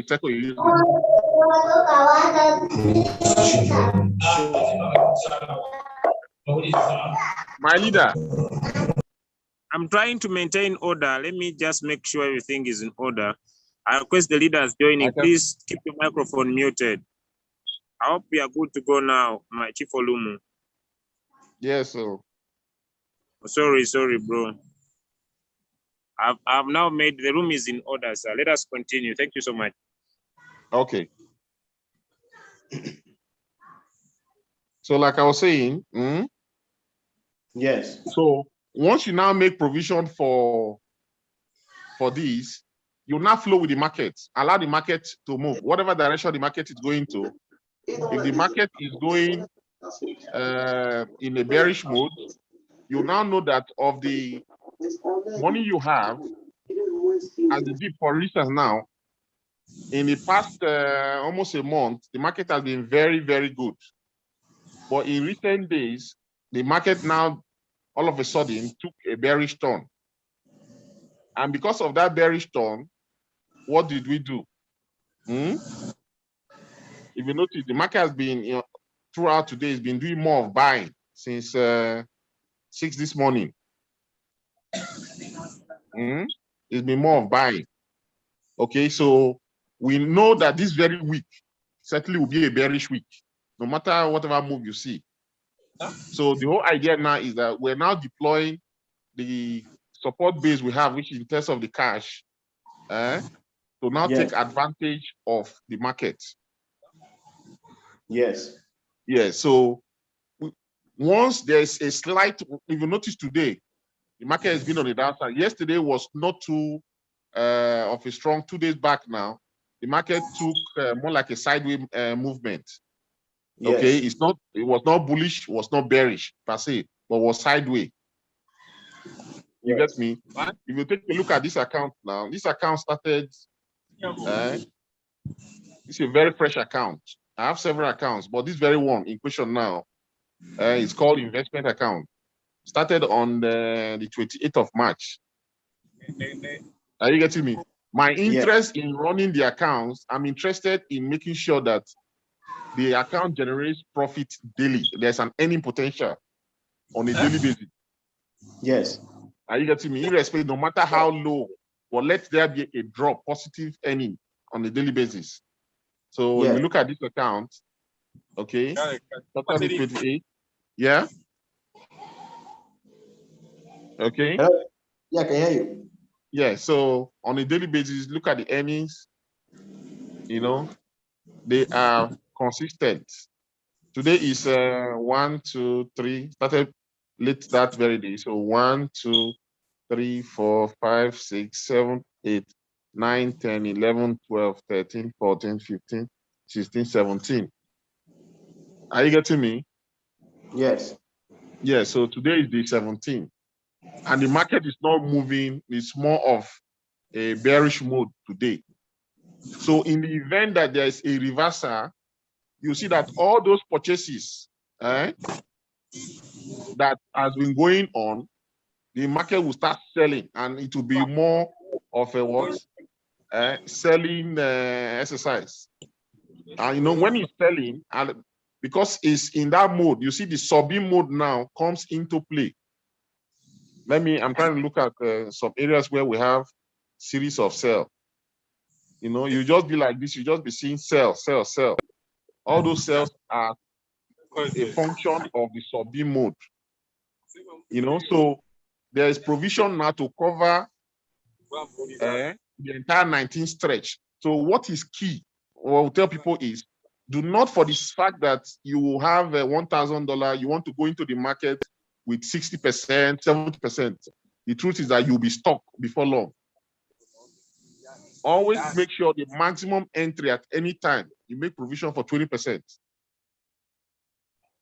second you use it. My leader. I'm trying to maintain order. Let me just make sure everything is in order. I request the leaders joining. Please keep your microphone muted. I hope we are good to go now, my Chief Olumu. Yes, sir. Sorry, bro. I've now made the room is in order, sir. Let us continue. Thank you so much. Okay. So, like I was saying, yes. So once you now make provision for this, you now flow with the market. Allow the market to move, whatever direction the market is going to. If the market is going in a bearish mode, you now know that of the money you have, as the dip, for instance, now, in the past almost a month, the market has been very, very good. But in recent days, the market now all of a sudden took a bearish turn. And because of that bearish turn, what did we do? If you notice, the market has been, throughout today, has been doing more of buying since 6 this morning. It's been more of buying. Okay, so we know that this very week certainly will be a bearish week, no matter whatever move you see. So the whole idea now is that we're now deploying the support base we have, which is in terms of the cash, to now take advantage of the market. Yes. Yes. So once there's a slight, if you notice today, the market has been on the downside. Yesterday was not too of a strong. 2 days back now, the market took more like a sideways movement. Yes. Okay, it was not bullish, was not bearish per se, but was sideways. You get me? If you take a look at this account now, this account started, it's a very fresh account. I have several accounts, but this very one in question now, it's called investment account. Started on the 28th of March. Are you getting me? My interest in running the accounts, I'm interested in making sure that the account generates profit daily. There's an earning potential on a daily basis. Yes. Are you getting me? Irrespective, no matter how low, but let there be a drop, positive earning on a daily basis. So if you look at this account, okay, Saturday 28, yeah. Okay. Hello? Yeah, I can hear you. Yeah, so on a daily basis, look at the earnings, they are consistent. Today is 1, 2, 3, started late that very day. So 1, 2, 3, 4, 5, 6, 7, 8, 9, 10, 11, 12, 13, 14, 15, 16, 17. Are you getting me? Yes. Yeah, so today is day 17. And the market is not moving, it's more of a bearish mode today. So in the event that there is a reversal, you see that all those purchases that has been going on, the market will start selling, and it will be more of a what? Selling exercise. And when it's selling, and because it's in that mode, you see the sub-in mode now comes into play. I'm trying to look at some areas where we have series of sell. You just be like this, you just be seeing sell, sell, sell. All those cells are a function of the sub-in mode. So there is provision now to cover the entire 19 stretch. So what is key, what we'll tell people is, do not, for this fact that you have $1,000, you want to go into the market with 60%, 70%. The truth is that you'll be stuck before long. Always make sure the maximum entry at any time, you make provision for 20%.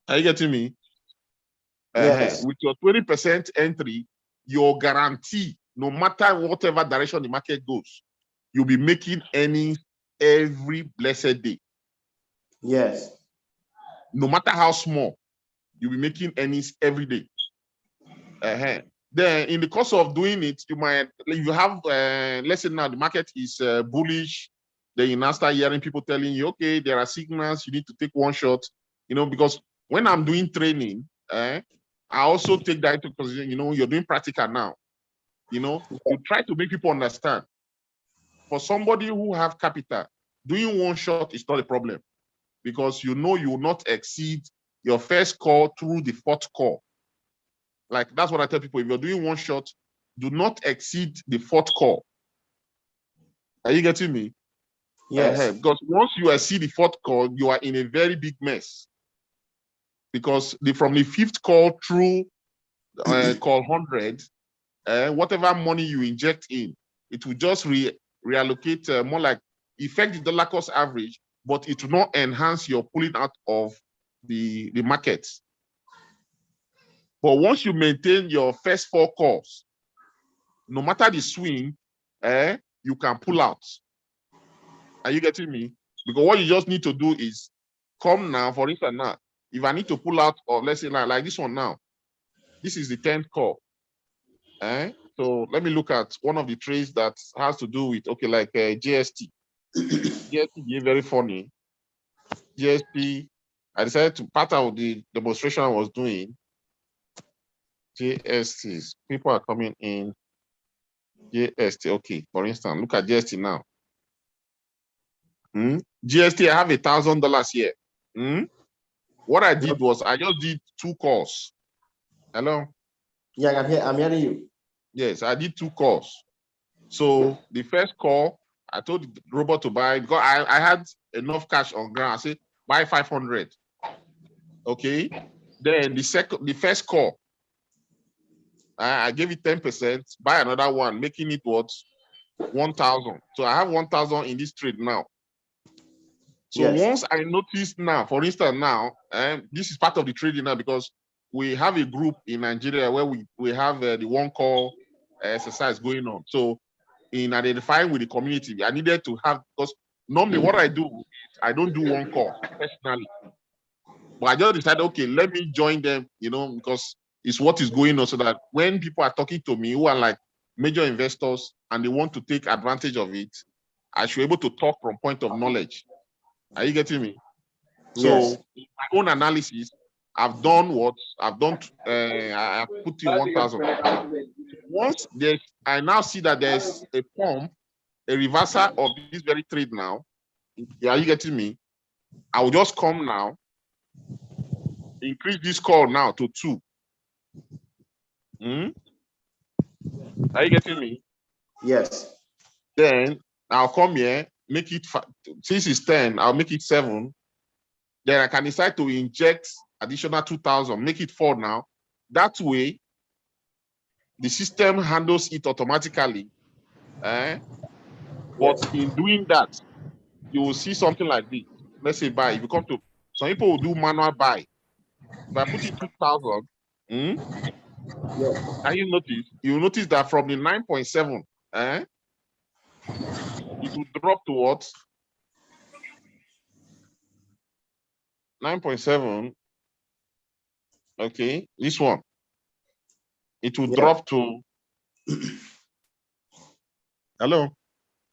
Are you getting me? Yes. With your 20% entry, your guarantee, no matter whatever direction the market goes, you'll be making earnings every blessed day. Yes. No matter how small, you'll be making earnings every day. Then in the course of doing it, you have, let's say now the market is bullish, then you now start hearing people telling you, okay, there are signals, you need to take one shot, you know, because when I'm doing training, I also take that into consideration, you know, you're doing practical now, you know, you try to make people understand. For somebody who have capital, doing one shot is not a problem because you know you will not exceed your first call through the fourth call. Like that's what I tell people, if you're doing one shot, do not exceed the fourth call. Are you getting me? Yes. Because once you exceed the fourth call, you are in a very big mess. Because from the fifth call through call 100, whatever money you inject in, it will just reallocate more like affect the dollar cost average, but it will not enhance your pulling out of the market. But once you maintain your first 4 calls, no matter the swing, you can pull out. Are you getting me? Because what you just need to do is come now, for instance, now, if I need to pull out of, let's say, like this one now, this is the 10th call. So let me look at one of the trades that has to do with, okay, like GST. GST is very funny. GSP, I decided to, part of the demonstration I was doing, GSTs, people are coming in, GST, okay, for instance, look at GST now. GST, I have $1,000 here. What I did was I just did 2 calls. Hello? Yeah, I'm hearing you. Yes, I did 2 calls. So the first call, I told the robot to buy, because I had enough cash on ground. I said, buy 500. Okay. Then the first call, I gave it 10%, buy another one, making it what? 1,000. So I have 1,000 in this trade now. So once I notice now, for instance, now, this is part of the trading now because we have a group in Nigeria where we have the one call exercise going on. So in identifying with the community, I needed to have, because normally what I do, I don't do one call personally. But I just decided, okay, let me join them, you know, because it's what is going on so that when people are talking to me who are like major investors and they want to take advantage of it, I should be able to talk from point of knowledge. Are you getting me? Yes. So in my own analysis, I've done what I've done. I put in 1,000. Once I now see that there's a pump, a reversal of this very trade now. Are you getting me? I will just come now, increase this call now to 2. Are you getting me? Yes. Then I'll come here, make it, since it's 10, I'll make it 7. Then I can decide to inject additional 2,000, make it 4 now. That way, the system handles it automatically. But in doing that, you will see something like this. Let's say buy. If you come to, some people will do manual buy. If I put it 2,000, and you notice that from the 9.7, it will drop to what? 9.7. Okay, this one. It will drop to. Hello?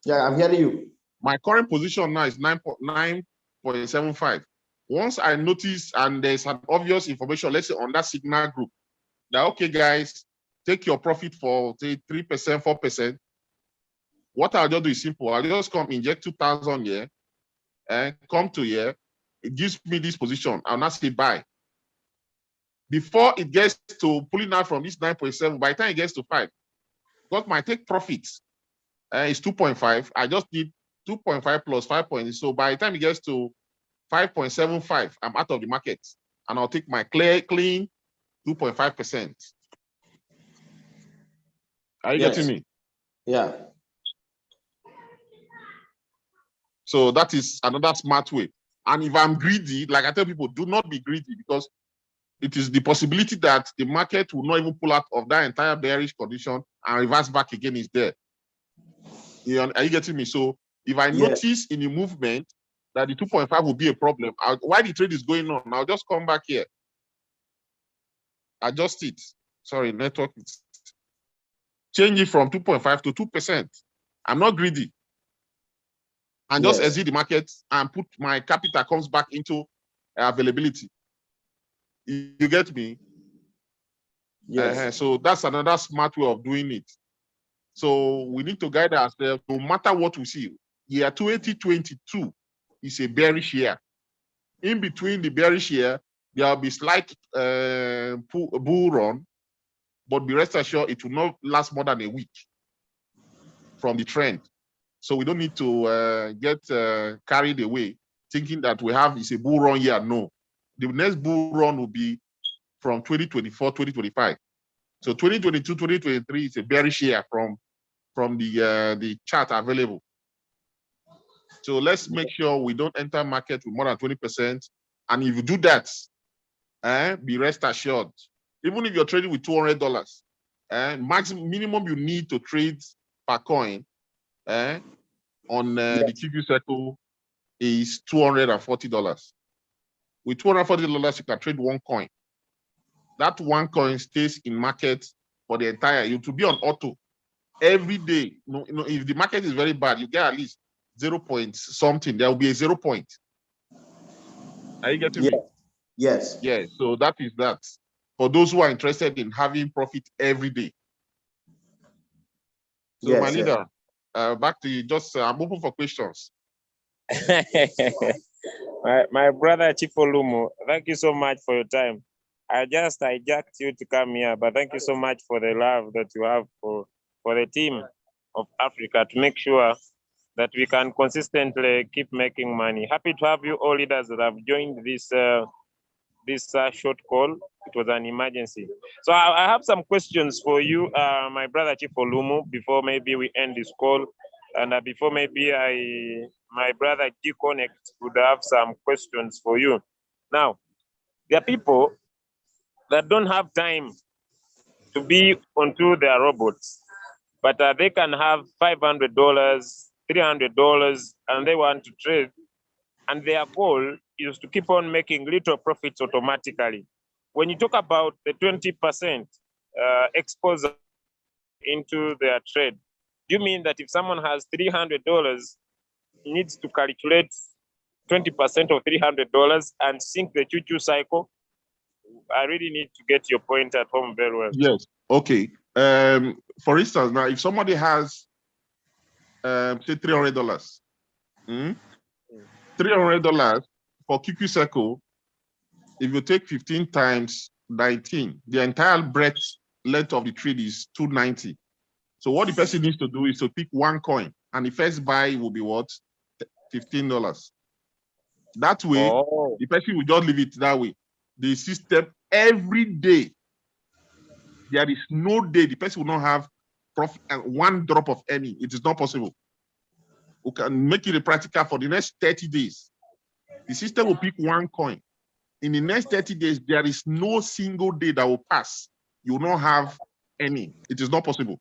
Yeah, I'm hearing you. My current position now is 9.75. Once I notice and there's an obvious information, let's say on that signal group, that, okay, guys, take your profit for, say, 3%, 4%. What I'll just do is simple. I'll just come inject 2,000 here and come to here. It gives me this position. I'll not say buy. Before it gets to pulling out from this 9.7, by the time it gets to 5, because my take profits is 2.5. I just need 2.5 plus 5 points. So by the time it gets to 5.75, I'm out of the market. And I'll take my clean 2.5%. Are you getting me? Yeah. So that is another smart way. And if I'm greedy, like I tell people, do not be greedy, because it is the possibility that the market will not even pull out of that entire bearish condition and reverse back again is there. Are you getting me? So if I notice in the movement that the 2.5 will be a problem, while the trade is going on, I'll just come back here. Adjust it. Sorry, network. Change it from 2.5 to 2%. I'm not greedy. and just exit the market and put my capital comes back into availability. You get me? Yes. So that's another smart way of doing it. So we need to guide ourselves no matter what we see. Year 2022 is a bearish year. In between the bearish year, there will be slight bull run, but be rest assured it will not last more than a week from the trend. So we don't need to get carried away thinking that we have is a bull run year. No, the next bull run will be from 2024, 2025. So 2022, 2023 is a bearish year from the chart available. So let's make sure we don't enter market with more than 20%. And if you do that, be rest assured, even if you're trading with $200, minimum you need to trade per coin on the QQ Circle is $240. With $240, you can trade one coin. That one coin stays in market for the entire year. To be on auto every day. If the market is very bad, you get at least 0 point something. There will be a 0 point. Are you getting me? Yes. Yeah. So that is that. For those who are interested in having profit every day. So my leader, back to you. Just I'm open for questions. my brother Chief Olumo, thank you so much for your time. I just hijacked you to come here, but thank you so much for the love that you have for the team of Africa to make sure that we can consistently keep making money. Happy to have you all leaders that have joined this short call. It was an emergency. So I have some questions for you, my brother Chief Olumo, before maybe we end this call. And before maybe my brother G Connect would have some questions for you. Now, there are people that don't have time to be onto their robots, but they can have $500, $300, and they want to trade. And their goal is to keep on making little profits automatically. When you talk about the 20% exposure into their trade, do you mean that if someone has $300, he needs to calculate 20% of $300 and sync the QQ cycle? I really need to get your point at home very well. Yes. Okay. For instance, now if somebody has say $300, $300 for QQ Circle, if you take 15 times 19, the entire length of the trade is 290. So what the person needs to do is to pick one coin, and the first buy will be what? $15. That way, the person will just leave it that way. The system every day, there is no day the person will not have profit and one drop of any. It is not possible. We can make it a practical for the next 30 days. The system will pick one coin. In the next 30 days, there is no single day that will pass. You will not have any. It is not possible.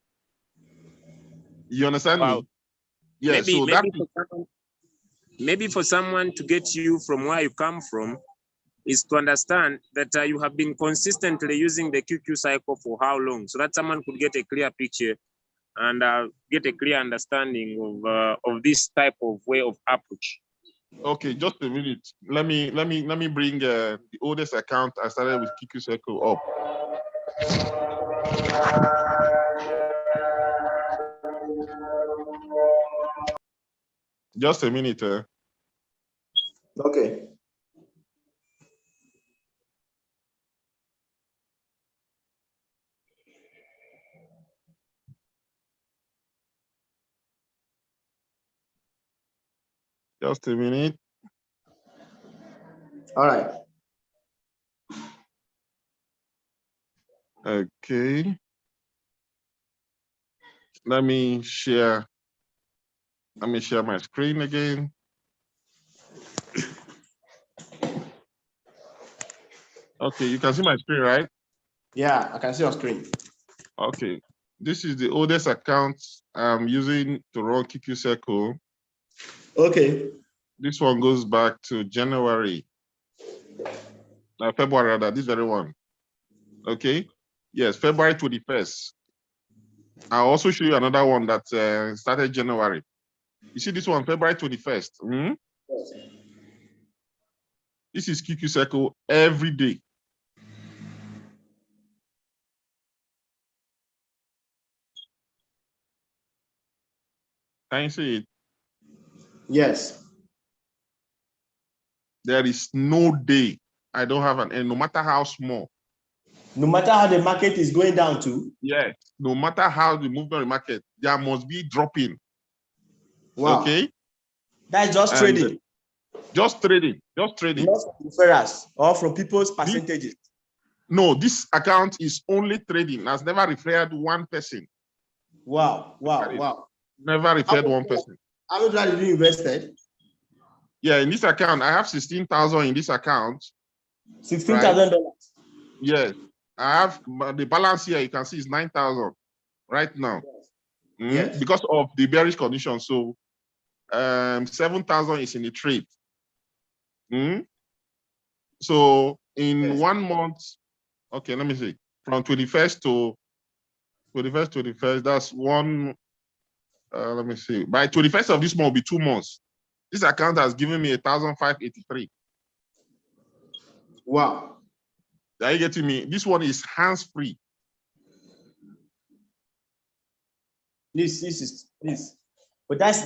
You understand me? Yeah. Maybe for someone to get you from where you come from is to understand that you have been consistently using the QQ cycle for how long, so that someone could get a clear picture and get a clear understanding of this type of way of approach. Okay, just a minute. Let me bring the oldest account I started with QQ Circle up. Just a minute. Okay. Just a minute. All right. Okay. Let me share my screen again. Okay, you can see my screen, right? Yeah, I can see your screen. Okay. This is the oldest account I'm using to run QQ Circle. Okay. This one goes back to February rather, this very one. Okay. Yes, February 21st. I'll also show you another one that started January. You see this one, February 21st. Yes. This is QQ Circle every day. Can you see it? Yes. There is no day I don't have an end, no matter how small. No matter how the market is going down to. Yes. No matter how the movement of the market, there must be dropping. Wow. Okay. That's just trading. Just trading. Just trading. Not from referrals or from people's percentages. No, this account is only trading. Has never referred one person. Wow. Wow. Wow. Never referred one person. How much did you invested? Yeah, in this account, I have 16,000 in this account. $16,000. Yes. I have the balance here, you can see, is 9,000 right now. Yes. Because of the bearish condition. So 7,000 is in the trade. So in 1 month, okay, let me see. From 21st to 21st, that's one. Let me see. By 21st of this month will be 2 months. This account has given me 1,583. Wow. Are you getting me? This one is hands-free. This. But that's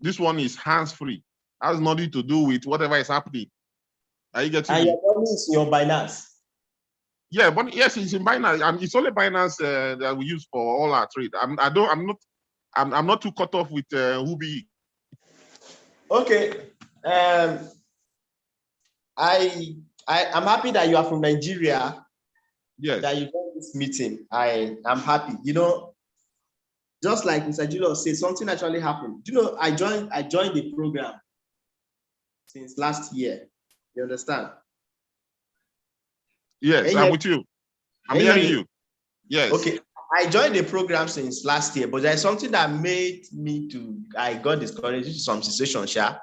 This one is hands-free. Has nothing to do with whatever is happening. Are you getting me? And your money is in your Binance. Yeah, but yes, it's in Binance, and it's only Binance that we use for all our trade. I'm not too cut off with Huobi. Okay. I'm happy that you are from Nigeria. Yes. That you got this meeting. I'm happy. You know, just like Mr. Julius said, something actually happened. You know, I joined the program since last year. You understand? Yes, I'm with you. I'm hearing you. Yes. Okay. I joined the program since last year, but there's something that made I got discouraged due to some situation, Sha.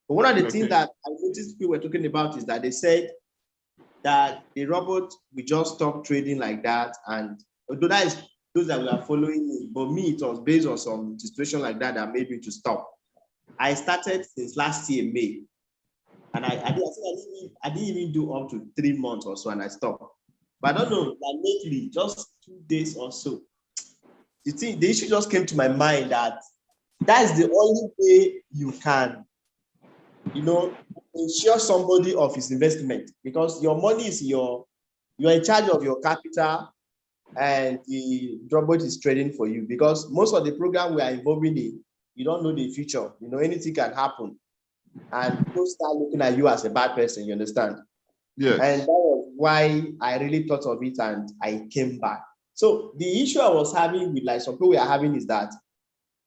But one of the things that I noticed people were talking about is that they said that the robot will just stop trading like that. And although that is those that we are following me, but me, it was based on some situation like that that made me to stop. I started since last year, May. And I didn't even do up to 3 months or so, and I stopped. But I don't know, like lately, just 2 days or so, the issue just came to my mind that is the only way you can, you know, ensure somebody of his investment, because your money is you're in charge of your capital, and the robot is trading for you. Because most of the program we are involved in, you don't know the future. You know, anything can happen, and people start looking at you as a bad person. You understand? Yes. And that was why I really thought of it, and I came back. So the issue I was having with like some people we are having is that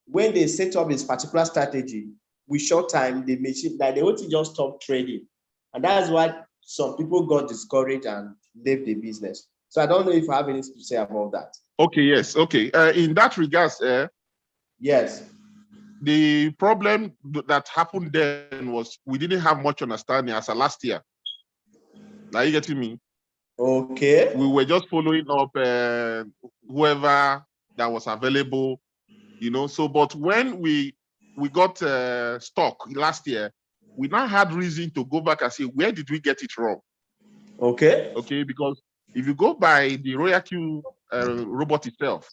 when they set up this particular strategy, with short time, they made it that they want to just stop trading. And that's why some people got discouraged and left the business. So I don't know if I have anything to say about that. Okay, yes, okay. In that regards, yes. The problem that happened then was we didn't have much understanding as a last year. Are you getting me? Okay. We were just following up whoever that was available, you know. So, but when we got stock last year, we now had reason to go back and say, where did we get it wrong? Okay. Okay, because if you go by the RoyalQ robot itself,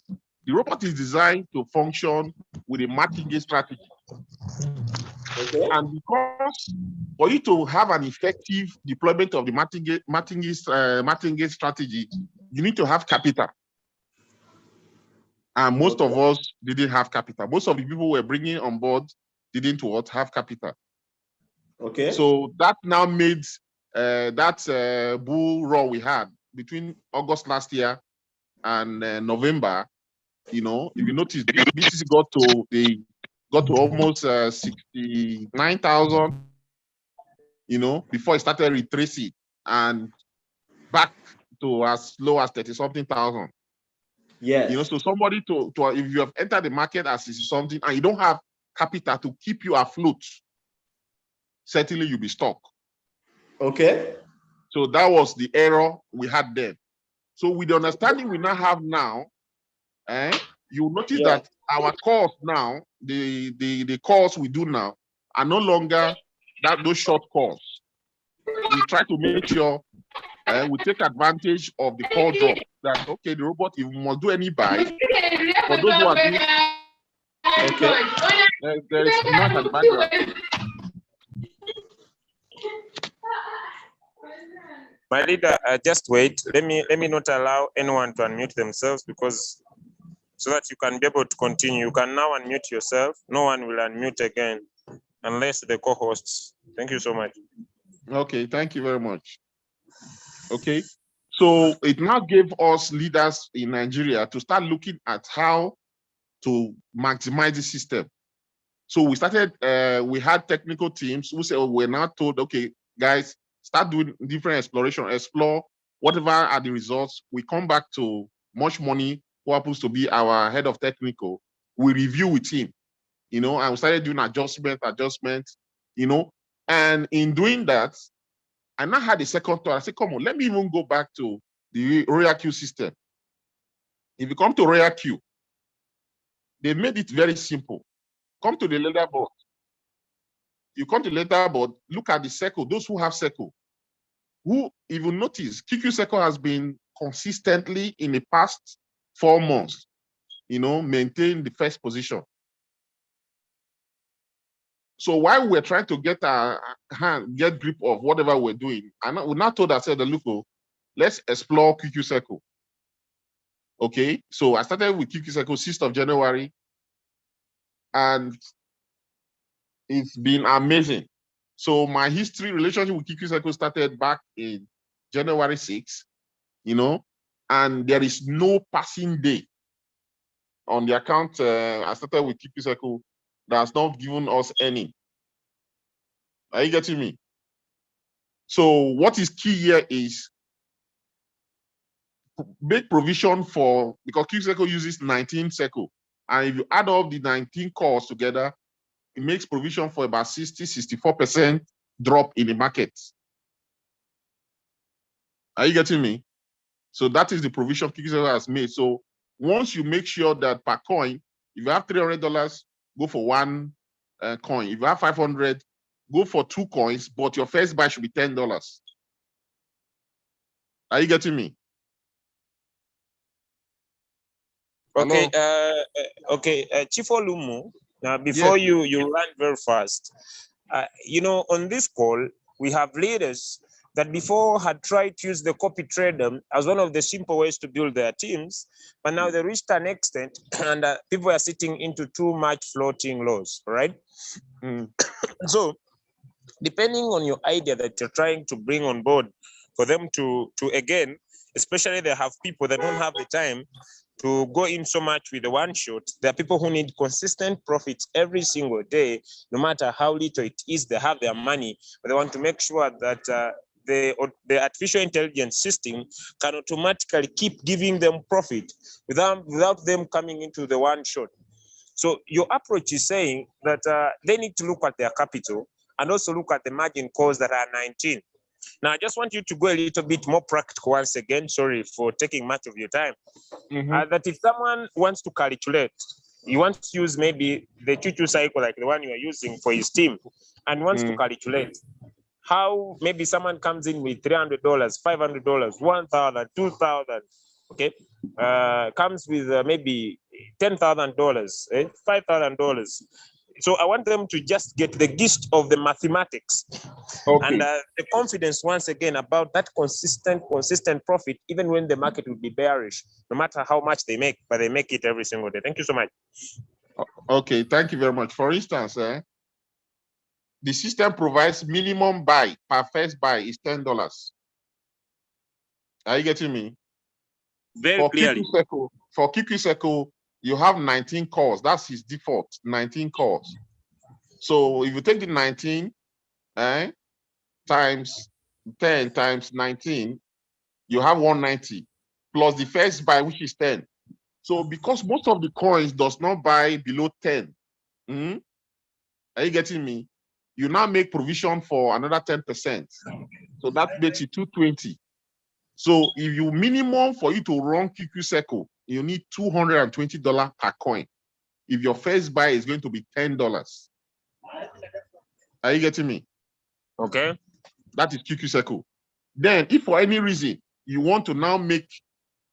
the robot is designed to function with a martingale strategy. Okay. And because for you to have an effective deployment of the martingale strategy, you need to have capital. And most of us didn't have capital. Most of the people we're bringing on board didn't have capital. Okay. So that now made that bull run we had between August last year and November. You know, if you notice, BTC got to almost 69,000. You know, before it started retracing and back to as low as 30-something thousand. Yes. You know, so somebody to if you have entered the market as something and you don't have capital to keep you afloat, certainly you'll be stuck. Okay. So that was the error we had then. So with the understanding we now have now, you notice that our calls now, the calls we do now are no longer those short calls. We try to make sure we take advantage of the call drop. That okay, the robot, if we must do any buy, for those who are doing, okay, there is noise at the background. My leader, just wait. Let me not allow anyone to unmute themselves, because so that you can be able to continue. You can now unmute yourself. No one will unmute again unless the co-hosts. Thank you so much. Okay, thank you very much. Okay, so it now gave us leaders in Nigeria to start looking at how to maximize the system. So we started, we had technical teams who said, oh, we're now told, okay, guys, start doing different exploration, explore whatever are the results. We come back to Much Money, who happens to be our head of technical. We review with him, you know, and we started doing adjustment, you know, and in doing that, I now had a second thought. I said, come on, let me even go back to the Royal Queue system. If you come to Royal Queue, they made it very simple. Come to the leaderboard. You come to the leaderboard, look at the circle, those who have circle. Who, if you notice, QQ Circle has been consistently in the past 4 months, you know, maintain the first position. So while we're trying to get get grip of whatever we're doing, we now told ourselves, look, let's explore QQ Circle. Okay, so I started with QQ Circle 6th of January, and it's been amazing. So my relationship with QQ Circle started back in January 6th, you know, and there is no passing day on the account. I started with QQ Circle that has not given us any. Are you getting me? So what is key here is make provision for, because QQ Circle uses 19 circle, and if you add up the 19 calls together, it makes provision for about 64% drop in the market. Are you getting me? So that is the provision QQ Circle has made. So once you make sure that per coin, if you have $300, go for 1 coin. If you have 500, go for 2 coins, but your first buy should be $10. Are you getting me? Okay, Chief Olumu, now before yes, you run very fast, you know, on this call, we have leaders that before had tried to use the copy trader as one of the simple ways to build their teams, but now they reached an extent and people are sitting into too much floating loss, right? So depending on your idea that you're trying to bring on board for them to again, especially they have people that don't have the time to go in so much with the one shot. There are people who need consistent profits every single day, no matter how little it is. They have their money, but they want to make sure that the artificial intelligence system can automatically keep giving them profit without them coming into the one shot. So your approach is saying that they need to look at their capital and also look at the margin calls that are 19. Now, I just want you to go a little bit more practical once again. Sorry for taking much of your time. That if someone wants to calculate, he wants to use maybe the QQ cycle like the one you are using for his team, and wants to calculate how maybe someone comes in with $300, $500, $1,000, $2,000, okay, comes with maybe $10,000, $5,000. So I want them to just get the gist of the mathematics and the confidence once again about that consistent profit, even when the market will be bearish, no matter how much they make, but they make it every single day. Thank you so much. Okay, thank you very much. For instance, the system provides minimum buy per first buy is $10. Are you getting me? Very clearly. For QQ Circle, you have 19 calls. That's his default, 19 calls. So if you take the 19 times 10 times 19, you have 190 plus the first buy, which is 10. So because most of the coins does not buy below 10, are you getting me? You now make provision for another 10%. So that makes it 220. So if you minimum for you to run QQ Circle you need $220 per coin. If your first buy is going to be $10. Are you getting me? Okay. That is QQ Circle. Then, if for any reason you want to now make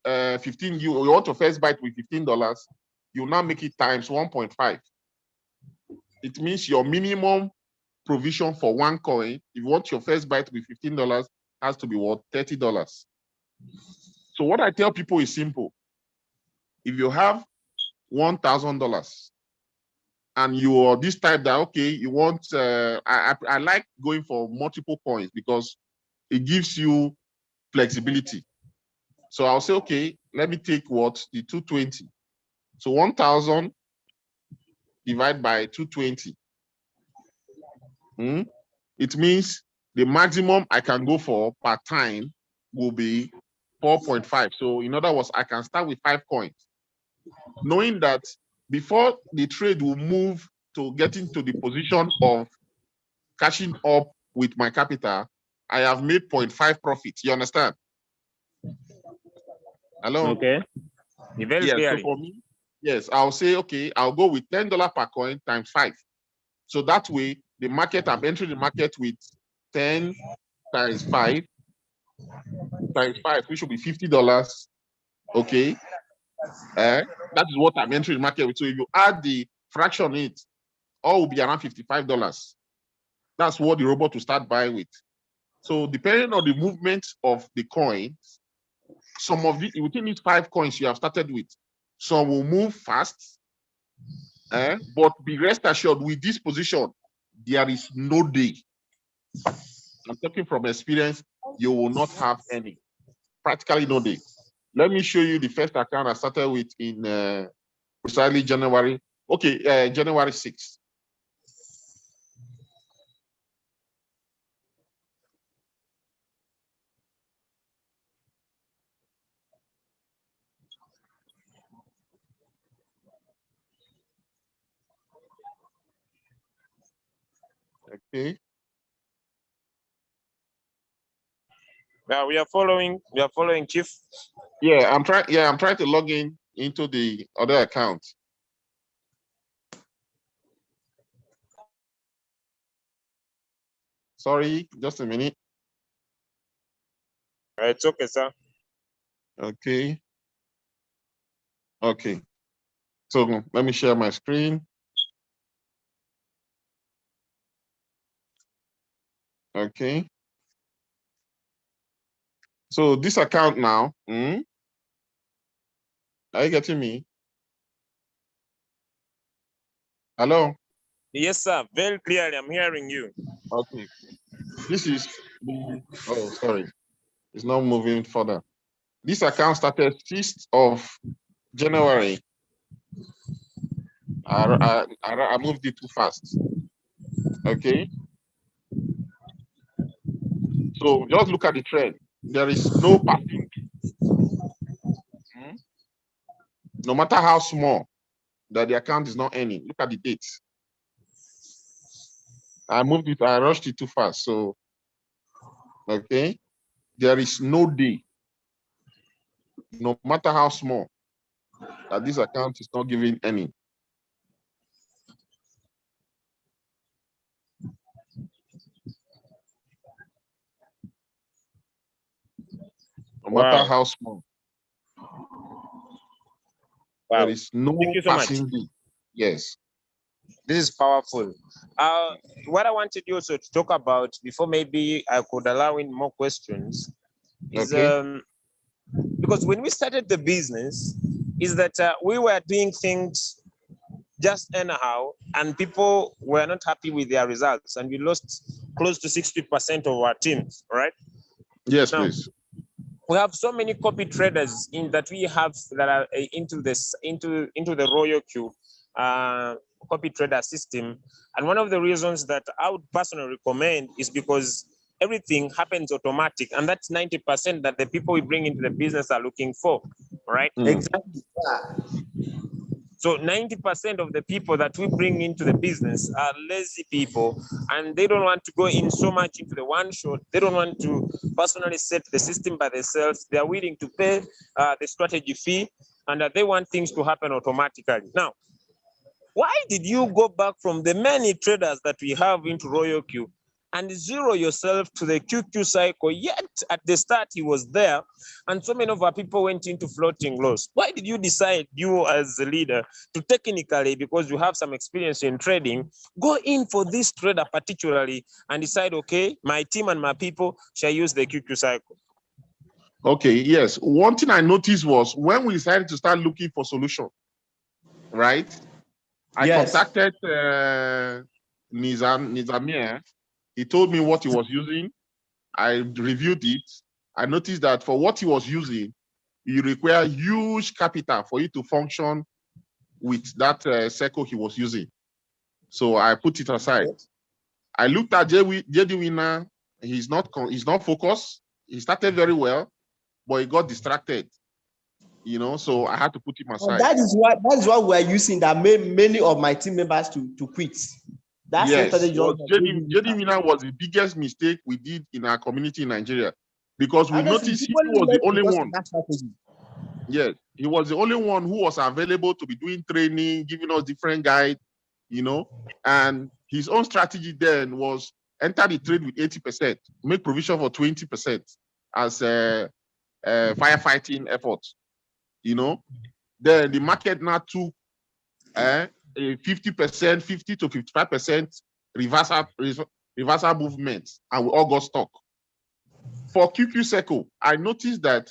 15, you want to first buy it with $15, you now make it times 1.5. It means your minimum provision for one coin, if you want your first buy to be $15, has to be what? $30. So what I tell people is simple. If you have $1,000 and you are this type that, okay, you want, I like going for multiple coins because it gives you flexibility. So I'll say, okay, let me take what? The 220. So 1,000 divided by 220. It means the maximum I can go for per time will be 4.5. So in other words, I can start with 5 coins, knowing that before the trade will move to getting to the position of cashing up with my capital, I have made 0.5 profit. You understand? Hello? Okay. Very So for me, yes, I'll say, okay, I'll go with $10 per coin times 5. So that way, the market, I'm entering the market with 10 times 5 times 5, which will be $50. Okay. That is what I'm entering the market with. So if you add the fraction in it, all will be around $55. That's what the robot will start buying with. So depending on the movement of the coins, some of the within these 5 coins you have started with, some will move fast. But be rest assured, with this position, there is no day. I'm talking from experience, you will not have any. Practically no day. Let me show you the first account I started with in precisely January. Okay, January 6th. Okay. Yeah, we are following, Chief. Yeah, I'm trying to log in into the other account. Sorry, just a minute. It's okay, sir. Okay. Okay. So let me share my screen. Okay. So this account now, are you getting me? Hello? Yes, sir. Very clearly, I'm hearing you. Okay. This is the, oh, sorry. It's not moving further. This account started 6th of January. I moved it too fast. Okay. So just look at the trend. There is no pattern. No matter how small that the account is not earning. Look at the dates. I moved it, I rushed it too fast. So, okay. There is no day, no matter how small, that this account is not giving any. No matter how small. Wow. There is no passing day. Yes. This is powerful. What I wanted you also to talk about before maybe I could allow in more questions is because when we started the business, is that we were doing things just anyhow, and people were not happy with their results, and we lost close to 60% of our teams, right? Yes, now, please. We have so many copy traders in that we have that are into the Royal Q copy trader system, and one of the reasons that I would personally recommend is because everything happens automatic, and that's 90% that the people we bring into the business are looking for, right? Exactly. So 90% of the people that we bring into the business are lazy people, and they don't want to go in so much into the one shot. They don't want to personally set the system by themselves. They are willing to pay the strategy fee, and that they want things to happen automatically. Now, why did you go back from the many traders that we have into Royal Q and zero yourself to the QQ cycle? Yet at the start he was there, and so many of our people went into floating loss. Why did you decide, you as a leader, to technically, because you have some experience in trading, go in for this trader particularly and decide, okay, my team and my people shall use the QQ cycle? Okay, yes. One thing I noticed was when we decided to start looking for solution, right? I contacted Nizamir. He told me what he was using. I reviewed it. I noticed that for what he was using, you require huge capital for it to function with that cycle he was using. So I put it aside. I looked at JD Winner. He's not focused. He started very well, but he got distracted. You know, so I had to put him aside. That is what we are using that made many of my team members to quit. That's yes, JD Winner was the biggest mistake we did in our community in Nigeria, because we noticed he was the only one. Yes, he was the only one who was available to be doing training, giving us different guides, you know, and his own strategy then was enter the trade with 80%, make provision for 20% as a firefighting effort. You know, then the market now took a 50%, 50 to 55% reversal movement, and we all got stuck. For QQ Seco, I noticed that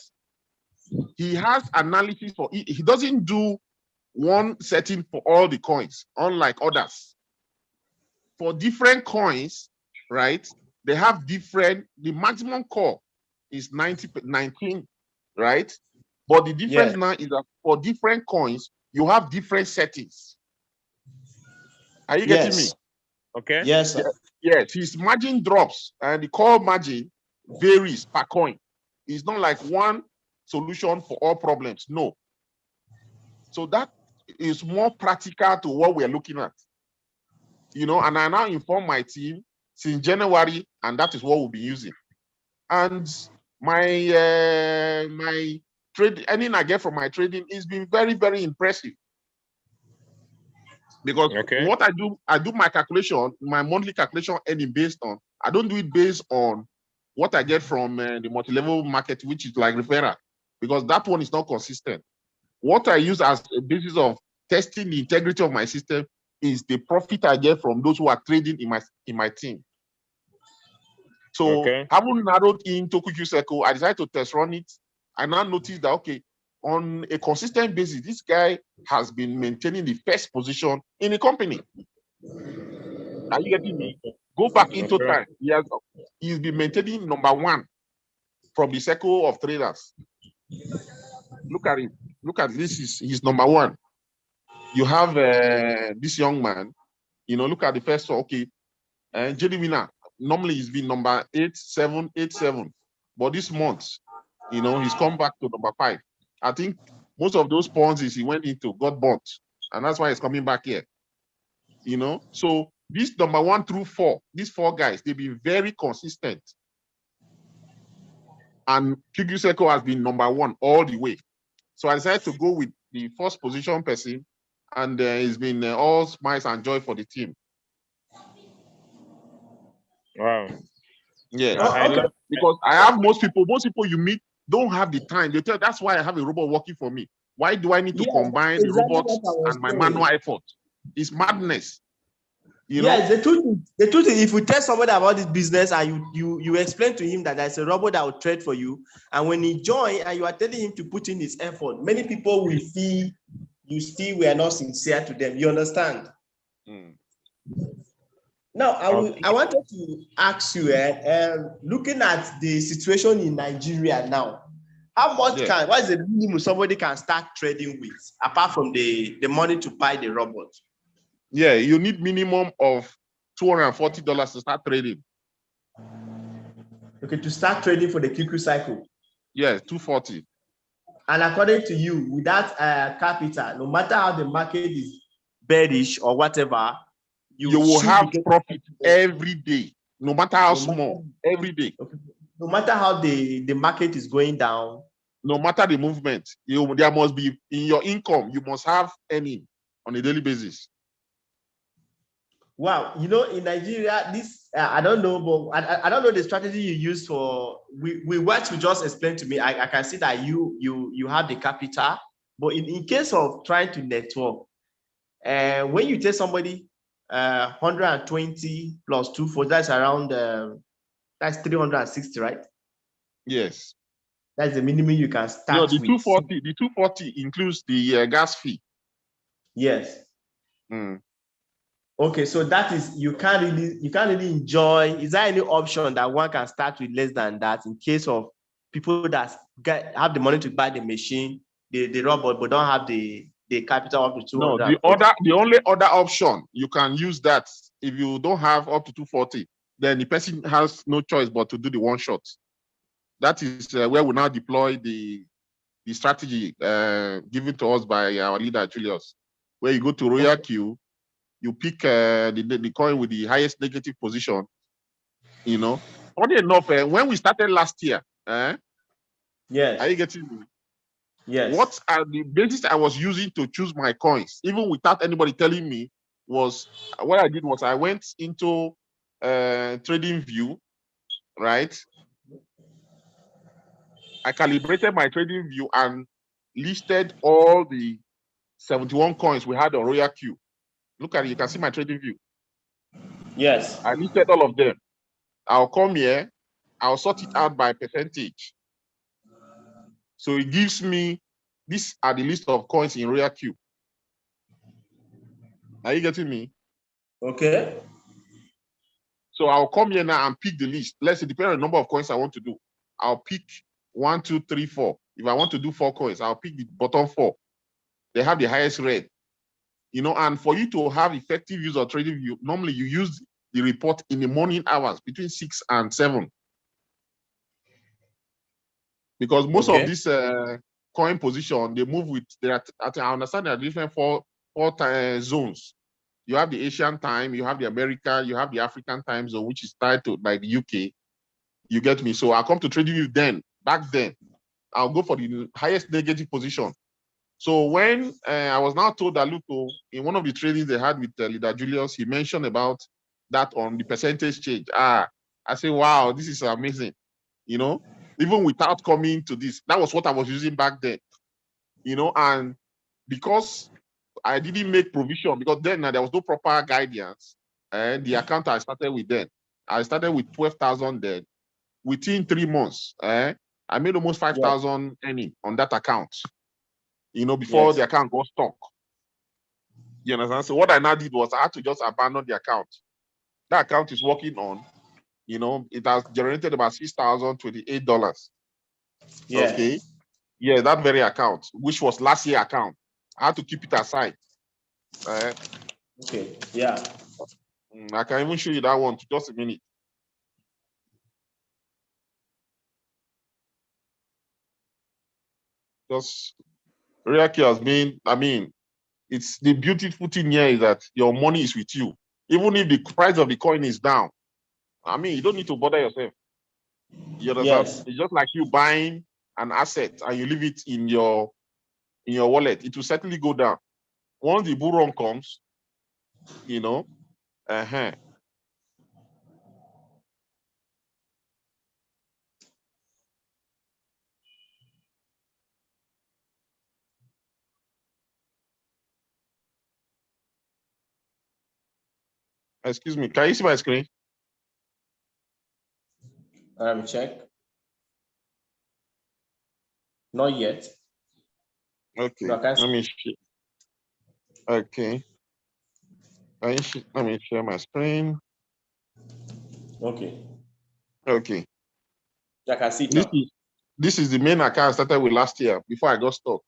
he has analysis for it. He doesn't do one setting for all the coins, unlike others. For different coins, right? They have different. The maximum core is 19, right? But the difference now is that for different coins, you have different settings. Are you getting me? Okay. Yes, sir. Yes, his margin drops and the core margin varies per coin. It's not like one solution for all problems. No. So that is more practical to what we're looking at. You know, and I now inform my team since January, and that is what we'll be using. And my earning I get from my trading is been very, very impressive. Because what I do my calculation, my monthly calculation earning based on, I don't do it based on what I get from the multi-level market, which is like referral, because that one is not consistent. What I use as a basis of testing the integrity of my system is the profit I get from those who are trading in my team. So having narrowed into QQ Seco, I decided to test run it. I now noticed that, okay, on a consistent basis, this guy has been maintaining the first position in the company. Are you getting me? Go back into time. He's been maintaining #1 from the circle of traders. Look at him. Look at this. He's #1. You have this young man. You know, look at the first one. Okay, JD Winner. Normally he's been number 8787, but this month, you know, he's come back to #5. I think most of those Ponzi's he went into got bought, and that's why he's coming back here. You know, so this #1 through 4, these 4 guys, they've been very consistent, and QQ Seco has been #1 all the way. So I decided to go with the first position person, and it's been all smiles and joy for the team. Wow. Yeah, because I have most people you meet don't have the time. They tell that's why I have a robot working for me. Why do I need to combine the robots and my manual effort? It's madness. You know? The truth is, if you tell somebody about this business and you explain to him that there's a robot that will trade for you, and when he joins and you are telling him to put in his effort, many people will feel you still were not sincere to them. You understand? Now, I wanted to ask you, looking at the situation in Nigeria now, how much what is the minimum somebody can start trading with, apart from the money to buy the robot? Yeah, you need minimum of $240 to start trading. Okay, to start trading for the QQ cycle. Yeah, $240. And according to you, with that capital, no matter how the market is bearish or whatever, you will have profit every day, no matter how small, every day. Okay. No matter how the market is going down, no matter the movement, there must be in your income, you must have earning on a daily basis. Wow, you know, in Nigeria, this I don't know, but I don't know the strategy you use for what you just explained to me. I can see that you have the capital, but in case of trying to network, when you tell somebody 120 plus 240, that's around that's 360, right? Yes. That's the minimum you can start. No, the 240 includes the gas fee. Yes. Mm. Okay, so that is you can't really enjoy. Is there any option that one can start with less than that in case of people that have the money to buy the machine, the robot, but don't have the capital up to 200? No, the only other option you can use that if you don't have up to 240, then the person has no choice but to do the one shot. That is where we now deploy the strategy given to us by our leader Julius, where you go to Royal Q, you pick the coin with the highest negative position. You know, funny enough, when we started last year, yes, are you getting me? Yes. What are the basis I was using to choose my coins, even without anybody telling me, was what I did was I went into TradingView, right? I calibrated my TradingView and listed all the 71 coins we had on Royal Q. Look at it, you can see my TradingView. Yes. I listed all of them. I'll come here, I'll sort it out by percentage. So it gives me, these are the list of coins in Royal Q. Are you getting me? Okay. So I'll come here now and pick the list. Let's say, depending on the number of coins I want to do, I'll pick 1, 2, 3, 4. If I want to do 4 coins, I'll pick the bottom 4. They have the highest rate. You know, and for you to have effective use of TradingView, normally you use the report in the morning hours between 6 and 7. Because most of this coin position, they move with, I understand there are different four zones. You have the Asian time, you have the America, you have the African time zone, which is tied to like the UK. You get me? So I'll come to TradingView back then, I'll go for the highest negative position. So when I was now told that, look, in one of the tradings they had with leader Julius, he mentioned about that on the percentage change. I say, wow, this is amazing. You know, even without coming to this, that was what I was using back then. You know, and because I didn't make provision, because then there was no proper guidance, and the account I started with then, I started with 12,000 then. Within 3 months, I made almost 5,000 earning on that account. You know, before the account got stuck. You understand? So what I now did was I had to just abandon the account. That account is working on, you know, it has generated about $6,028. Yeah. Okay. Yeah, that very account, which was last year account. I had to keep it aside. Okay. Yeah. I can even show you that one to just a minute. Just Royal Q has been, I mean, it's the beautiful thing here is that your money is with you. Even if the price of the coin is down, I mean, you don't need to bother yourself. You understand? Yes. It's just like you buying an asset and you leave it in your wallet. It will certainly go down. Once the bull run comes, you know, Excuse me, can you see my screen? Check. Not yet. Okay, let me see. Okay. Let me share my screen. Okay. Okay. I can see it now. This is the main account I started with last year before I got stuck.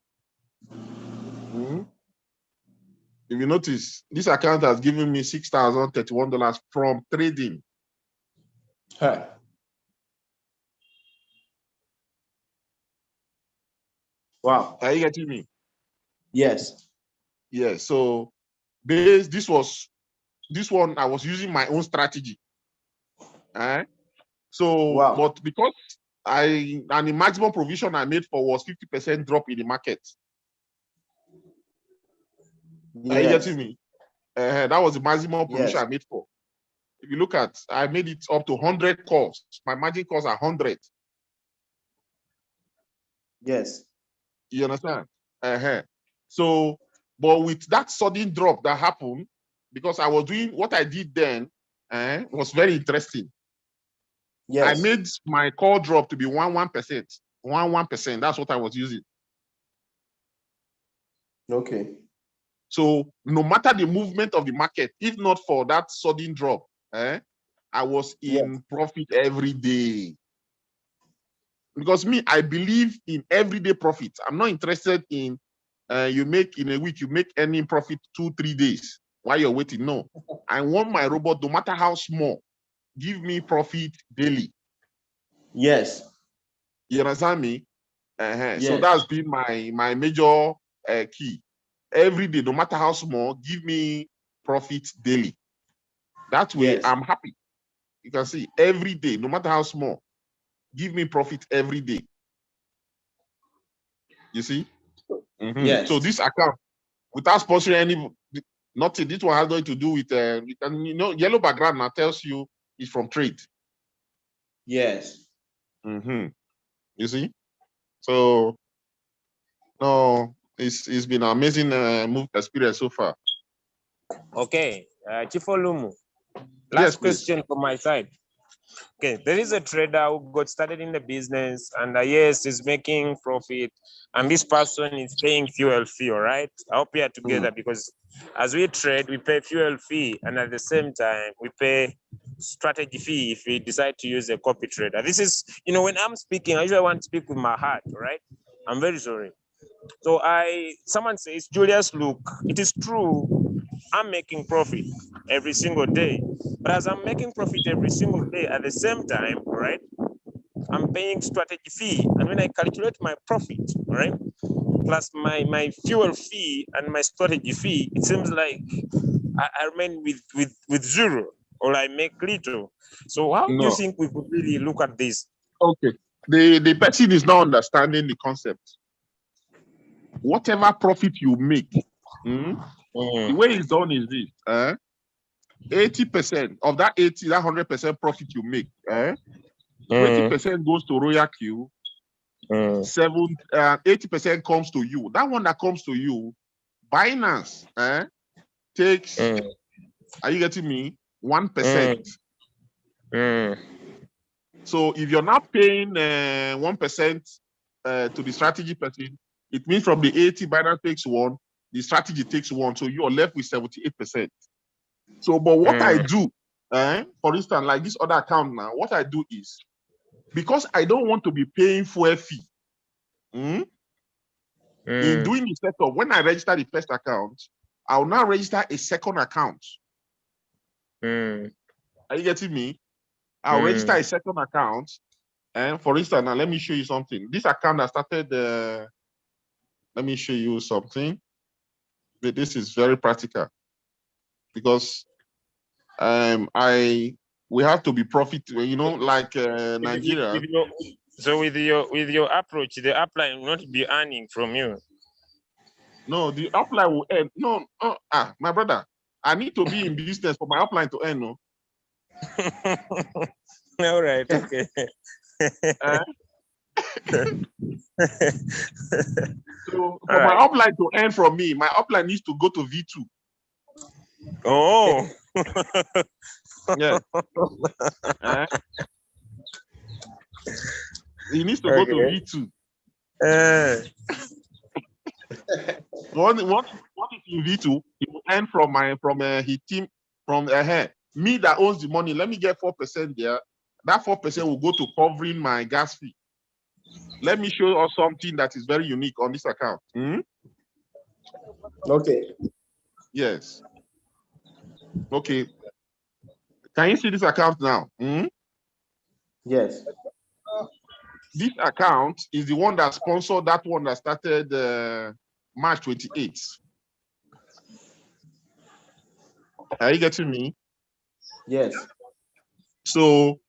If you notice, this account has given me $6,031 from trading. Huh. Wow. Are you getting me? Yes. Yes. So this one I was using my own strategy. So, wow. But because and the maximum provision I made for was 50% drop in the market. Yes. Are you getting me? That was the maximum provision Yes. I made for. If you look at, I made it up to 100 calls. My margin calls are 100. Yes. You understand? So, but with that sudden drop that happened, because I was doing what I did then, was very interesting. Yes. I made my call drop to be 1%. 1%. That's what I was using. Okay. So no matter the movement of the market, if not for that sudden drop, I was in profit every day. Because me, I believe in everyday profit. I'm not interested in you make in a week, you make any profit 2-3 days while you're waiting. No, I want my robot, no matter how small, give me profit daily. Yes. You understand me? Yes. So that's been my major key. Every day, no matter how small, give me profit daily. That way, Yes. I'm happy. You can see every day, no matter how small, give me profit every day. You see? Yes. So this account, without sponsoring any, nothing. This one has nothing to do with, yellow background now tells you it's from trade. Yes. You see? So, no, it's been an amazing move experience so far. Okay, Chief Olumu, last question from my side. Okay, there is a trader who got started in the business and yes, is making profit, and this person is paying fuel fee, all right? I hope we are together because as we trade, we pay fuel fee, and at the same time, we pay strategy fee if we decide to use a copy trader. This is, when I'm speaking, I usually want to speak with my heart, all right? I'm very sorry. So someone says, Julius, look, it is true, I'm making profit every single day. But as I'm making profit every single day, at the same time, right, I'm paying strategy fee. And when I calculate my profit, right, plus my fuel fee and my strategy fee, it seems like I remain with zero, or I make little. So how do you think we could really look at this? Okay. The person is not understanding the concept. Whatever profit you make, the way it's done is this. 80% of that 100% profit you make, 20% goes to Royal Q, 80% comes to you. That one that comes to you, Binance takes, are you getting me? 1%. So if you're not paying 1% to the strategy person, it means from the 80, Binance takes 1, the strategy takes 1, so you're left with 78%. So, but what I do, for instance, like this other account now, what I do is, because I don't want to be paying fuel fee, in doing the setup, when I register the first account, I'll now register a second account. Are you getting me? I'll register a second account. And for instance, now let me show you something. This account that started, let me show you something. This is very practical because we have to be profit, like Nigeria. So with your approach, the upline will not be earning from you. No, the upline will earn. No, my brother, I need to be in business for my upline to earn. No. All right. Okay. So for my upline to earn from me, my upline needs to go to V2. Oh. Yeah. He needs to go to V2. What is in V2? He will earn from his team, from me that owns the money. Let me get 4% there. That 4% will go to covering my gas fee. Let me show you something that is very unique on this account. Okay. Yes. Okay. Can you see this account now? Yes. This account is the one that sponsored that one that started March 28th. Are you getting me? Yes. So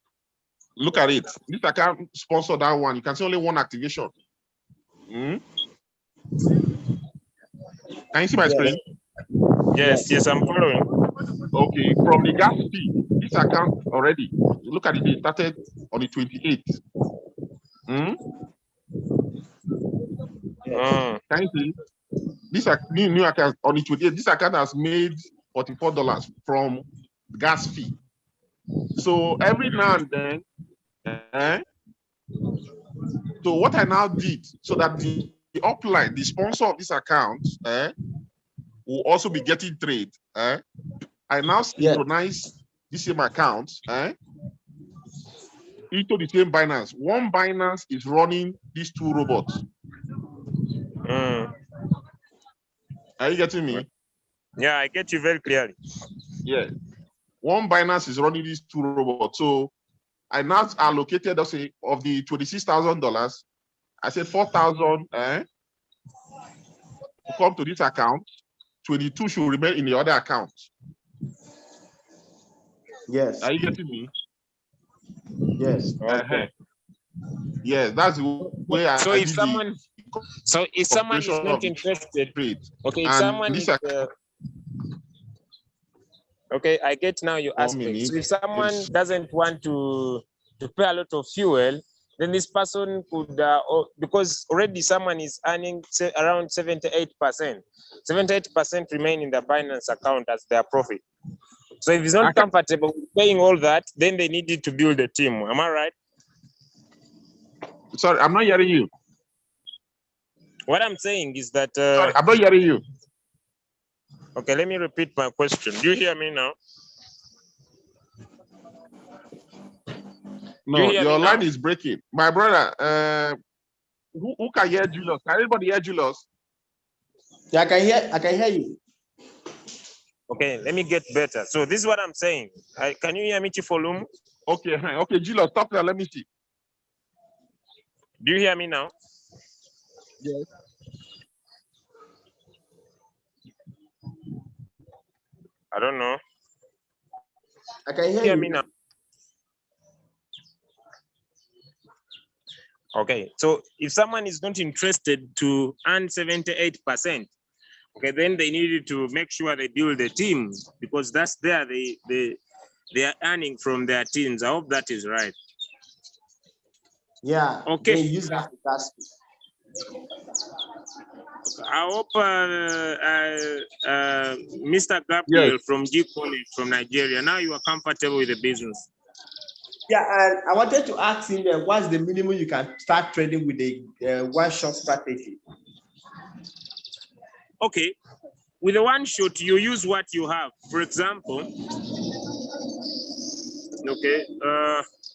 Look at it. This account sponsor that one. You can see only one activation. Can you see my screen? Yes, I'm following. Okay, from the gas fee, this account already. Look at it. It started on the 28th. Can you see? This new account on the 28th. This account has made $44 from gas fee. So every now and then, so what I now did so that the upline, the sponsor of this account, will also be getting trade. I now synchronize the same account into the same Binance. One Binance is running these two robots. Are you getting me? Yeah, I get you very clearly. Yeah. One Binance is running these two robots. So I now allocated, let's say, of the $26,000, I said 4,000 to come to this account. 22 should remain in the other account. Yes. Are you getting me? Yes. Okay. Yes, that's the way I So did if someone, is not interested, okay, if someone is, okay, I get now your aspect. So if someone doesn't want to pay a lot of fuel, then this person could, because already someone is earning around 78%. 78% remain in the Binance account as their profit. So if he's not comfortable with paying all that, then they needed to build a team. Am I right? Sorry, I'm not hearing you. What I'm saying is that... Sorry, I'm not hearing you. Okay, let me repeat my question. Do you hear me now? No, your line is breaking. My brother, who can hear Julius? Can anybody hear Julius? Yeah, I can hear you. Okay, let me get better. So this is what I'm saying. Can you hear me, Chief Olum? Okay, okay, Julius, stop there. Let me see. Do you hear me now? Yes. I don't know. I can hear me now. Okay, so if someone is not interested to earn 78%, okay, then they needed to make sure they build a team, because that's there they are earning from their teams. I hope that is right. Yeah. Okay. They use that. I hope Mr. Gabriel from G College from Nigeria, now you are comfortable with the business. Yeah, and I wanted to ask him what's the minimum you can start trading with a one-shot strategy? Okay, with a one-shot, you use what you have. For example, okay,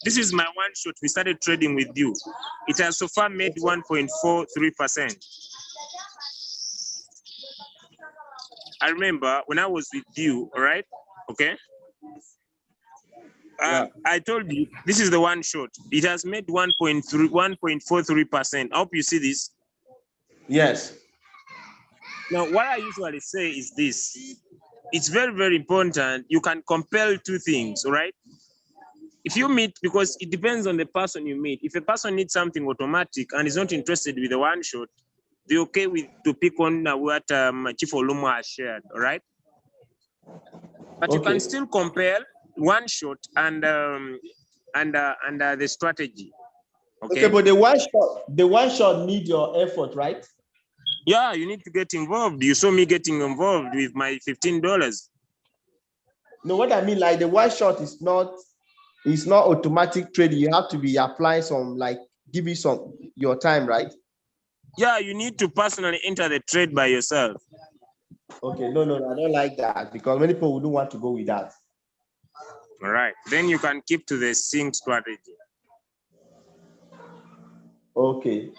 this is my one-shot. We started trading with you. It has so far made 1.43%. I remember when I was with you, all right? Okay. I told you this is the one shot. It has made 1.43%. I hope you see this. Yes. Now, what I usually say is this. It's very, very important. You can compare two things, all right? If you meet, because it depends on the person you meet. If a person needs something automatic and is not interested with the one shot, they're okay with to pick on what Chief Olumo has shared, all right? But you can still compare one shot and the strategy. Okay, but the one shot need your effort, right? Yeah, you need to get involved. You saw me getting involved with my $15. No, what I mean, like the one shot is not automatic trading. You have to be applying some, like, give you some your time, right? Yeah, you need to personally enter the trade by yourself. Okay, no, I don't like that, because many people wouldn't want to go with that. All right, then you can keep to the sync strategy. Okay.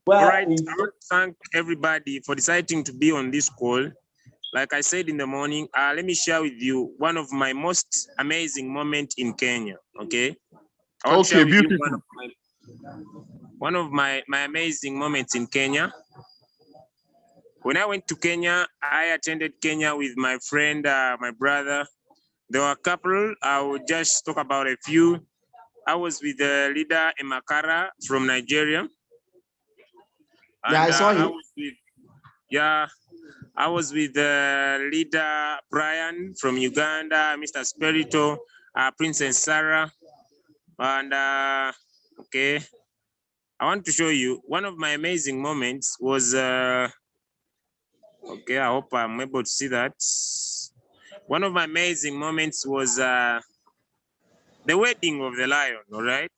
Well, all right, I want to thank everybody for deciding to be on this call. Like I said in the morning, let me share with you one of my most amazing moments in Kenya. Okay. I want to share with you one of my amazing moments in Kenya. When I went to Kenya, I attended Kenya with my friend, my brother, There were a couple. I will just talk about a few. I was with the leader Emakara from Nigeria. Yeah, I saw him. I was with the leader Brian from Uganda, Mr. Spirito, Princess Sarah, and okay. I want to show you one of my amazing moments was okay. I hope I'm able to see that. One of my amazing moments was the wedding of the lion. All right.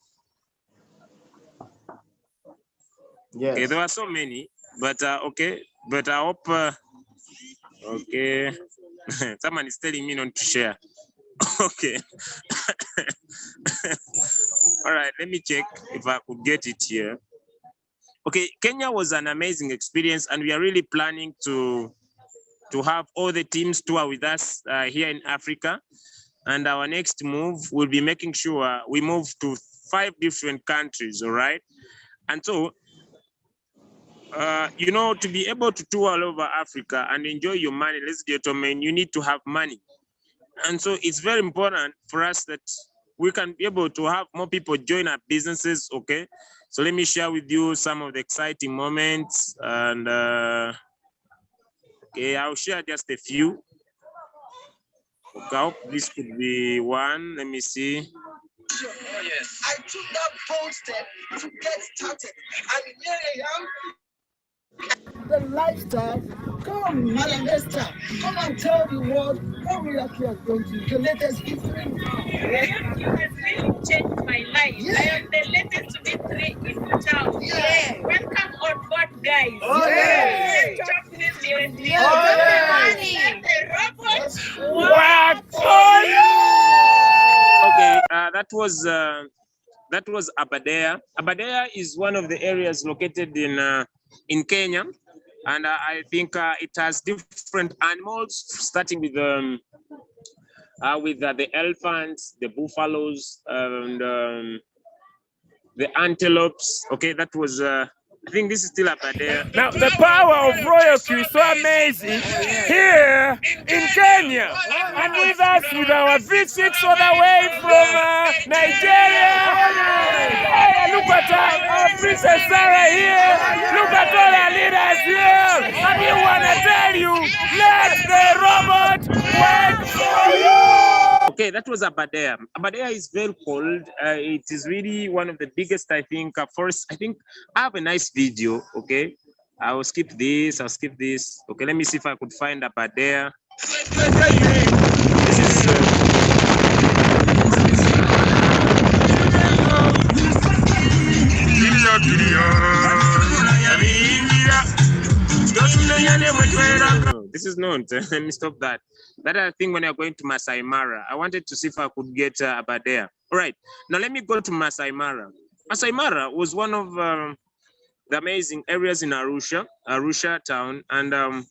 Yes. Okay, there were so many, but okay. But I hope. Okay. Someone is telling me not to share. Okay. All right, let me check if I could get it here. Okay, Kenya was an amazing experience, and we are really planning to have all the teams tour with us here in Africa. And our next move will be making sure we move to 5 different countries, all right? And so, you know, to be able to tour all over Africa and enjoy your money, ladies and gentlemen, you need to have money. And so it's very important for us that we can be able to have more people join our businesses, okay? So let me share with you some of the exciting moments, and okay, I'll share just a few. Okay, I hope this could be one. Let me see. Yes. I took that bold step to get started, and here I am. The lifestyle. Come, Madam Esther, come and tell the world what we actually are going to the latest history. You has really changed my life. Yeah. I am the latest victory in town. Yeah. Welcome on board, guys. Oh, yeah. Let's chop this seriously. Yeah. Oh, yeah. Let the robots What? Okay, that was Aberdare. Aberdare is one of the areas located in Kenya, and I think it has different animals, starting with the elephants, the buffaloes, and the antelopes. Okay, that was I think this is still Aberdare. Now the power of royalty is so amazing here in Kenya, and with us with our V6 all the way from Nigeria. Hey, look at our Princess Sarah here. Look at all our leaders here. And we want to tell you, let the robot work for you. Okay, that was Aberdare. Aberdare is very cold. It is really one of the biggest, I think, forests. I think I have a nice video. Okay, I will skip this. I'll skip this. Okay, let me see if I could find Aberdare. This is. This is not. Let me stop that. That I think when you're going to Masai Mara, I wanted to see if I could get Aberdare. All right, now let me go to Masai Mara. Masai Mara was one of the amazing areas in Arusha town, and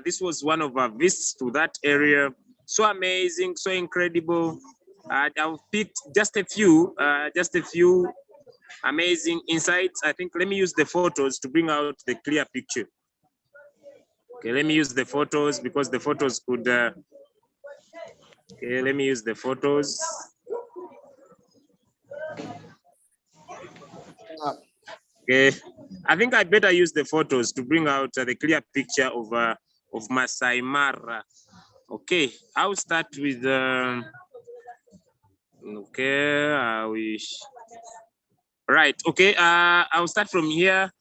this was one of our visits to that area. So amazing, so incredible. I've picked just a few amazing insights. I think let me use the photos to bring out the clear picture. Okay, let me use the photos because the photos could. Okay, let me use the photos. Okay, I think I better use the photos to bring out the clear picture of Masai Mara. Okay, I'll start with. Okay, I wish. Right. Okay. I'll start from here.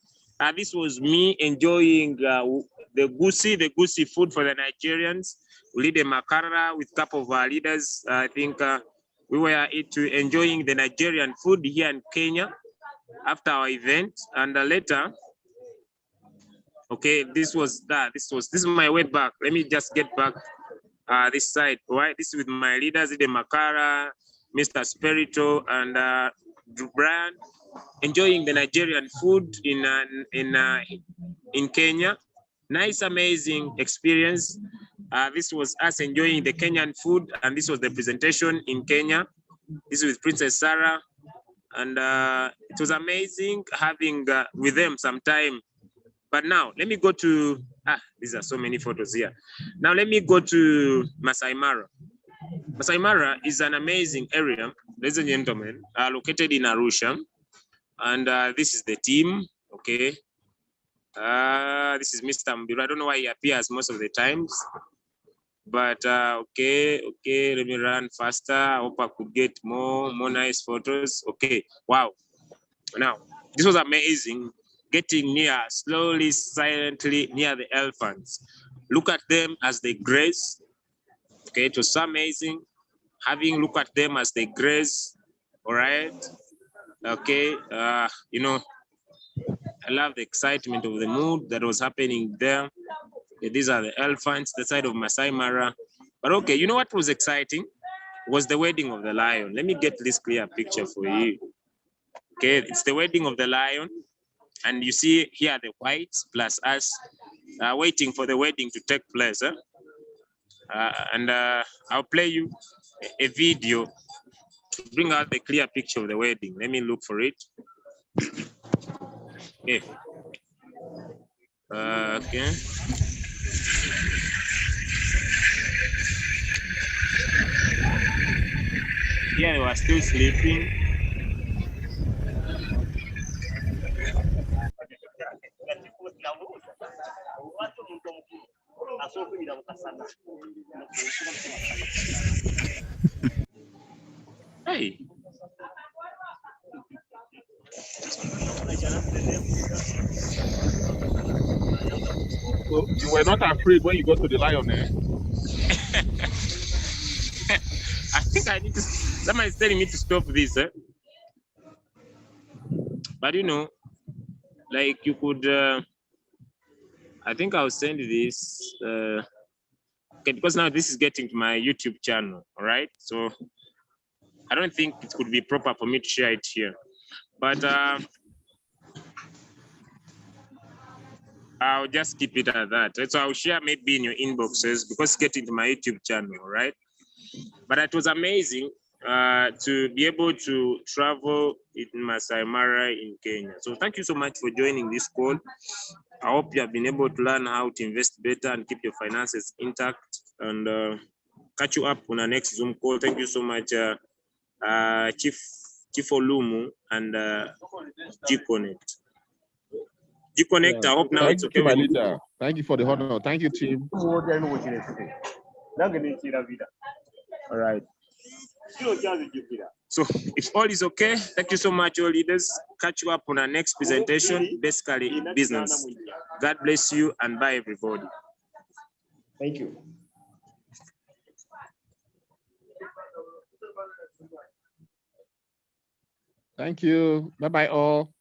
This was me enjoying the goosey food for the Nigerians. We did a makara with a couple of our leaders. I think we were enjoying the Nigerian food here in Kenya after our event, and later. Okay, this is my way back. Let me just get back this side. Right, this is with my leaders, the makara, Mr. Spirito, and Brian, enjoying the Nigerian food in Kenya. Nice, amazing experience. This was us enjoying the Kenyan food, and this was the presentation in Kenya. This is with Princess Sarah, and it was amazing having with them some time. But now let me go to these are so many photos here. Now let me go to Masai Mara. Masai Mara is an amazing area, ladies and gentlemen, located in Arusha. And this is the team, okay? This is Mr. Mbiru. I don't know why he appears most of the times. But okay, let me run faster. I hope I could get more nice photos. Okay, wow. Now, this was amazing. Getting near, slowly, silently near the elephants. Look at them as they graze. Okay, it was so amazing. Having look at them as they graze. All right. Okay, you know, I love the excitement of the mood that was happening there. Okay, these are the elephants, the side of Masai Mara. But okay, you know what was exciting? Was the wedding of the lion. Let me get this clear picture for you. Okay, it's the wedding of the lion. And you see here the whites plus us waiting for the wedding to take place. And I'll play you a video to bring out the clear picture of the wedding. Let me look for it. Okay. Okay. Yeah, they were still sleeping. Hey. So you were not afraid when you got to the lion, eh? I think I need to, somebody's telling me to stop this, eh? But you know, like you could, I think I'll send this, okay, because now this is getting to my YouTube channel, all right? So I don't think it could be proper for me to share it here. But I'll just keep it at that. So I'll share maybe in your inboxes because it's getting to my YouTube channel, right? But it was amazing to be able to travel in Masai Mara in Kenya. So thank you so much for joining this call. I hope you have been able to learn how to invest better and keep your finances intact, and catch you up on our next Zoom call. Thank you so much, Chief Olumu and G-Connect. G-Connect, I hope now Thank it's you, okay my with you. leader. Thank you for the honor. Thank you, team. All right. So if all is okay, thank you so much, all leaders. Catch you up on our next presentation, basically business. God bless you and bye, everybody. Thank you. Thank you. Bye-bye all.